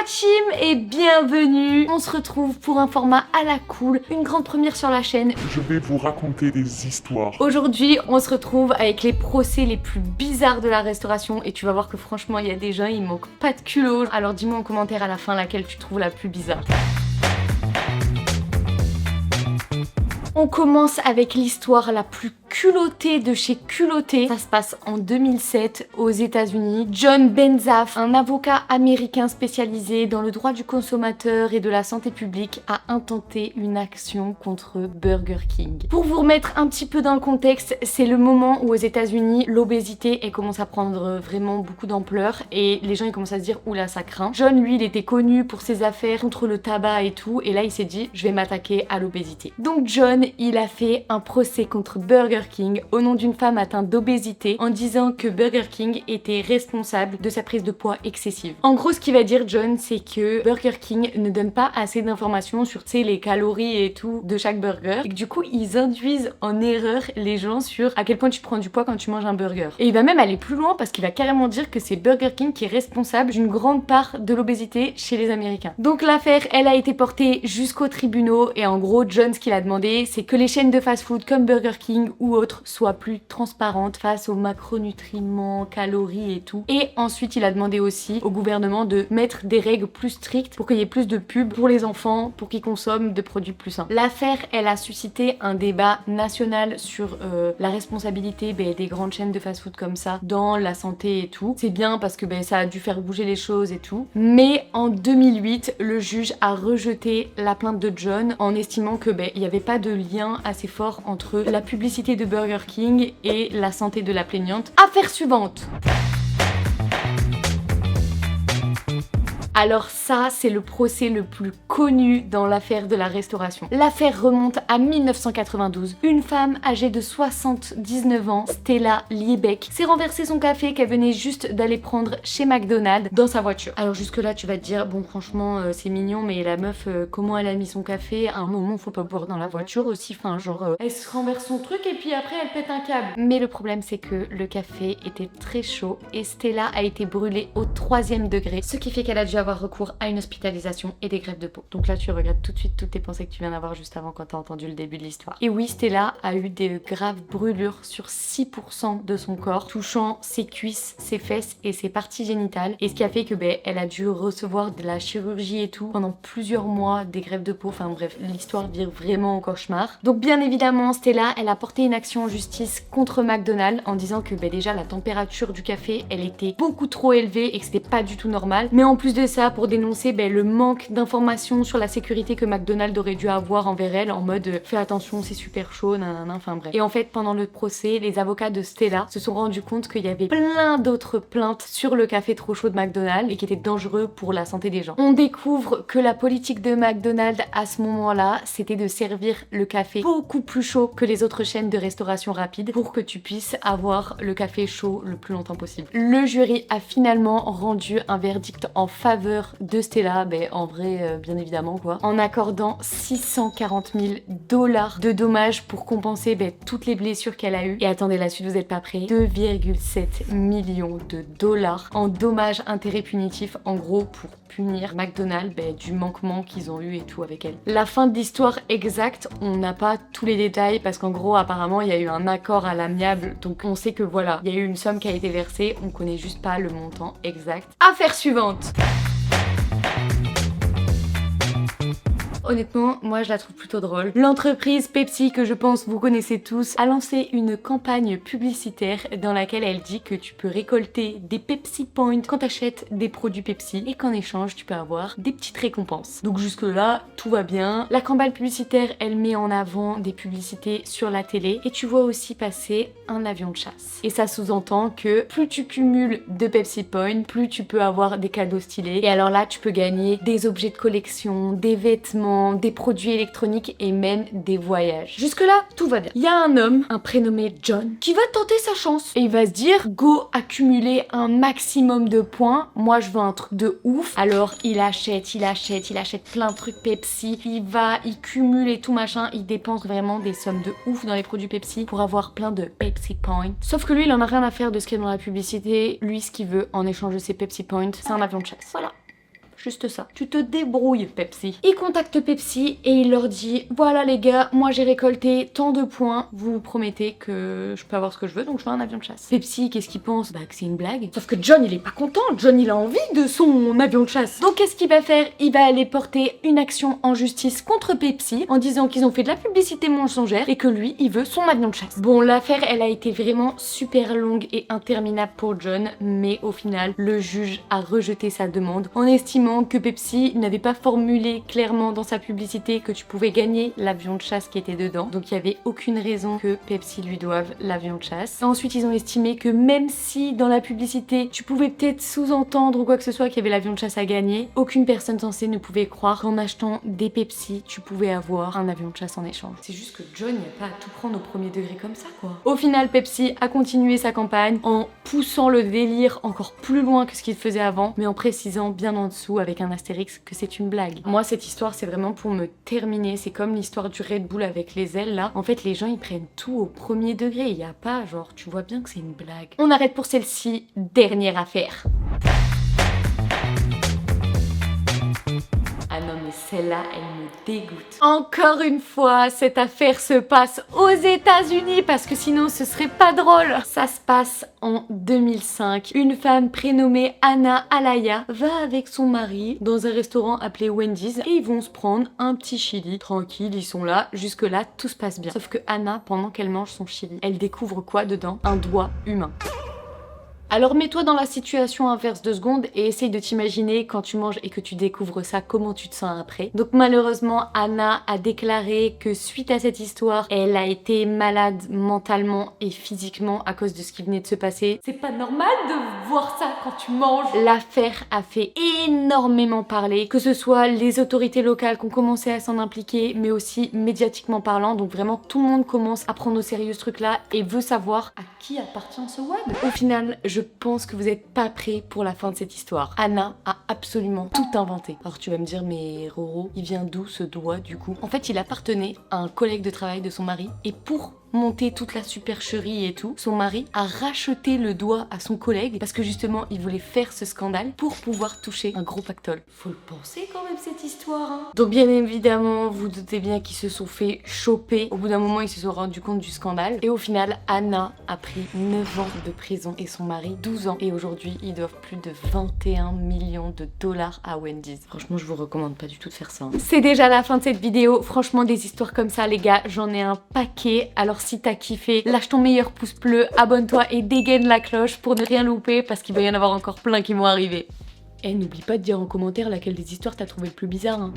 team et bienvenue. On se retrouve pour un format à la cool, une grande première sur la chaîne. Je vais vous raconter des histoires. Aujourd'hui, on se retrouve avec les procès les plus bizarres de la restauration et tu vas voir que franchement, il y a des gens, ils manquent pas de culot. Alors dis-moi en commentaire à la fin laquelle tu trouves la plus bizarre. On commence avec l'histoire la plus culottée de chez culotté. Ça se passe en 2007 aux États-Unis. John Benzaf, un avocat américain spécialisé dans le droit du consommateur et de la santé publique, a intenté une action contre Burger King. Pour vous remettre un petit peu dans le contexte, c'est le moment où aux États-Unis l'obésité elle commence à prendre vraiment beaucoup d'ampleur et les gens ils commencent à se dire oula ça craint. John lui il était connu pour ses affaires contre le tabac et tout et là il s'est dit je vais m'attaquer à l'obésité. Donc John il a fait un procès contre Burger King au nom d'une femme atteinte d'obésité en disant que Burger King était responsable de sa prise de poids excessive. En gros ce qu'il va dire John c'est que Burger King ne donne pas assez d'informations sur les calories et tout de chaque burger et que du coup ils induisent en erreur les gens sur à quel point tu prends du poids quand tu manges un burger. Et il va même aller plus loin parce qu'il va carrément dire que c'est Burger King qui est responsable d'une grande part de l'obésité chez les Américains. Donc l'affaire elle a été portée jusqu'aux tribunaux et en gros John ce qu'il a demandé c'est que les chaînes de fast-food comme Burger King ou autres soient plus transparentes face aux macronutriments, calories et tout. Et ensuite il a demandé aussi au gouvernement de mettre des règles plus strictes pour qu'il y ait plus de pubs pour les enfants, pour qu'ils consomment de produits plus sains. L'affaire elle a suscité un débat national sur la responsabilité des grandes chaînes de fast-food comme ça dans la santé et tout. C'est bien parce que ça a dû faire bouger les choses et tout. Mais en 2008 le juge a rejeté la plainte de John en estimant que il n'y avait pas de lien assez fort entre la publicité de Burger King et la santé de la plaignante. Affaire suivante. Alors ça, c'est le procès le plus connu dans l'affaire de la restauration. L'affaire remonte à 1992. Une femme âgée de 79 ans, Stella Liebeck, s'est renversé son café qu'elle venait juste d'aller prendre chez McDonald's dans sa voiture. Alors jusque là, tu vas te dire, bon franchement, c'est mignon, mais la meuf, comment elle a mis son café? À un moment, faut pas boire dans la voiture aussi. Enfin, genre, elle se renverse son truc et puis après, elle pète un câble. Mais le problème, c'est que le café était très chaud et Stella a été brûlée au 3e degré, ce qui fait qu'elle a dû avoir recours à une hospitalisation et des greffes de peau. Donc là tu regrettes tout de suite toutes tes pensées que tu viens d'avoir juste avant quand t'as entendu le début de l'histoire. Et oui, Stella a eu des graves brûlures sur 6% de son corps, touchant ses cuisses, ses fesses et ses parties génitales. Et ce qui a fait que elle a dû recevoir de la chirurgie et tout pendant plusieurs mois, des greffes de peau, enfin bref, l'histoire vire vraiment au cauchemar. Donc bien évidemment, Stella, elle a porté une action en justice contre McDonald's en disant que déjà la température du café, elle était beaucoup trop élevée et que c'était pas du tout normal. Mais en plus de ça, pour dénoncer le manque d'informations sur la sécurité que McDonald's aurait dû avoir envers elle en mode fais attention c'est super chaud, nanana, enfin bref. Et en fait pendant le procès, les avocats de Stella se sont rendus compte qu'il y avait plein d'autres plaintes sur le café trop chaud de McDonald's et qui étaient dangereux pour la santé des gens. On découvre que la politique de McDonald's à ce moment-là, c'était de servir le café beaucoup plus chaud que les autres chaînes de restauration rapide pour que tu puisses avoir le café chaud le plus longtemps possible. Le jury a finalement rendu un verdict en faveur de Stella, en vrai bien évidemment quoi, en accordant 640 000 $ de dommages pour compenser toutes les blessures qu'elle a eues. Et attendez la suite, vous êtes pas prêts, 2,7 millions de $ en dommages intérêts punitifs en gros pour punir McDonald's du manquement qu'ils ont eu et tout avec elle. La fin de l'histoire exacte, on n'a pas tous les détails parce qu'en gros apparemment il y a eu un accord à l'amiable donc on sait que voilà, il y a eu une somme qui a été versée, on connaît juste pas le montant exact. Affaire suivante. Honnêtement, moi je la trouve plutôt drôle. L'entreprise Pepsi, que je pense vous connaissez tous, a lancé une campagne publicitaire dans laquelle elle dit que tu peux récolter des Pepsi Points quand t'achètes des produits Pepsi et qu'en échange tu peux avoir des petites récompenses. Donc jusque là, tout va bien. La campagne publicitaire, elle met en avant des publicités sur la télé et tu vois aussi passer un avion de chasse. Et ça sous-entend que plus tu cumules de Pepsi Points, plus tu peux avoir des cadeaux stylés. Et alors là, tu peux gagner des objets de collection, des vêtements, des produits électroniques et même des voyages. Jusque là, tout va bien. Il y a un homme, un prénommé John, qui va tenter sa chance. Et il va se dire, go accumuler un maximum de points. Moi, je veux un truc de ouf. Alors, il achète plein de trucs Pepsi. Il cumule et tout machin. Il dépense vraiment des sommes de ouf dans les produits Pepsi pour avoir plein de Pepsi Points. Sauf que lui, il en a rien à faire de ce qu'il y a dans la publicité. Lui, ce qu'il veut en échange de ses Pepsi Points, c'est un avion de chasse. Voilà. juste ça. Tu te débrouilles, Pepsi. Il contacte Pepsi et il leur dit, voilà les gars, moi j'ai récolté tant de points, vous promettez que je peux avoir ce que je veux, donc je veux un avion de chasse. Pepsi, qu'est-ce qu'il pense? Bah que c'est une blague. Sauf que John, il est pas content, John, il a envie de son avion de chasse. Donc qu'est-ce qu'il va faire? Il va aller porter une action en justice contre Pepsi en disant qu'ils ont fait de la publicité mensongère et que lui, il veut son avion de chasse. Bon, l'affaire, elle a été vraiment super longue et interminable pour John, mais au final, le juge a rejeté sa demande en estimant que Pepsi n'avait pas formulé clairement dans sa publicité que tu pouvais gagner l'avion de chasse qui était dedans. Donc il n'y avait aucune raison que Pepsi lui doive l'avion de chasse. Ensuite, ils ont estimé que même si dans la publicité, tu pouvais peut-être sous-entendre ou quoi que ce soit qu'il y avait l'avion de chasse à gagner, aucune personne censée ne pouvait croire qu'en achetant des Pepsi, tu pouvais avoir un avion de chasse en échange. C'est juste que John, il n'y a pas à tout prendre au premier degré comme ça, quoi. Au final, Pepsi a continué sa campagne en poussant le délire encore plus loin que ce qu'il faisait avant, mais en précisant bien en dessous avec un astérix que c'est une blague. Moi, cette histoire, c'est vraiment pour me terminer. C'est comme l'histoire du Red Bull avec les ailes, là. En fait, les gens, ils prennent tout au premier degré. Il n'y a pas, genre, tu vois bien que c'est une blague. On arrête pour celle-ci. Dernière affaire. Ah non mais celle-là, elle me dégoûte. Encore une fois, cette affaire se passe aux États-Unis parce que sinon ce serait pas drôle. Ça se passe en 2005. Une femme prénommée Anna Alaya va avec son mari dans un restaurant appelé Wendy's et ils vont se prendre un petit chili. Tranquille, ils sont là. Jusque là, tout se passe bien. Sauf que Anna, pendant qu'elle mange son chili, elle découvre quoi dedans? Un doigt humain. Alors mets-toi dans la situation inverse 2 secondes et essaye de t'imaginer quand tu manges et que tu découvres ça, comment tu te sens après. Donc malheureusement, Anna a déclaré que suite à cette histoire, elle a été malade mentalement et physiquement à cause de ce qui venait de se passer. C'est pas normal de voir ça quand tu manges. L'affaire a fait énormément parler, que ce soit les autorités locales qui ont commencé à s'en impliquer, mais aussi médiatiquement parlant. Donc vraiment tout le monde commence à prendre au sérieux ce truc-là et veut savoir à qui appartient ce WAD. Au final, je pense que vous n'êtes pas prêts pour la fin de cette histoire. Anna a absolument tout inventé. Alors tu vas me dire, mais Roro, il vient d'où ce doigt du coup? En fait, il appartenait à un collègue de travail de son mari et pour monter toute la supercherie et tout, son mari a racheté le doigt à son collègue parce que justement il voulait faire ce scandale pour pouvoir toucher un gros pactole. Faut le penser quand même cette histoire, hein. Donc bien évidemment, vous doutez bien qu'ils se sont fait choper. Au bout d'un moment, ils se sont rendus compte du scandale et au final, Anna a pris 9 ans de prison et son mari 12 ans et aujourd'hui ils doivent plus de 21 millions de dollars à Wendy's. Franchement, je vous recommande pas du tout de faire ça, hein. C'est déjà la fin de cette vidéo. Franchement, des histoires comme ça les gars, j'en ai un paquet. Alors si t'as kiffé, lâche ton meilleur pouce bleu, abonne-toi et dégaine la cloche pour ne rien louper parce qu'il va y en avoir encore plein qui vont arriver. Et n'oublie pas de dire en commentaire laquelle des histoires t'as trouvé le plus bizarre, hein.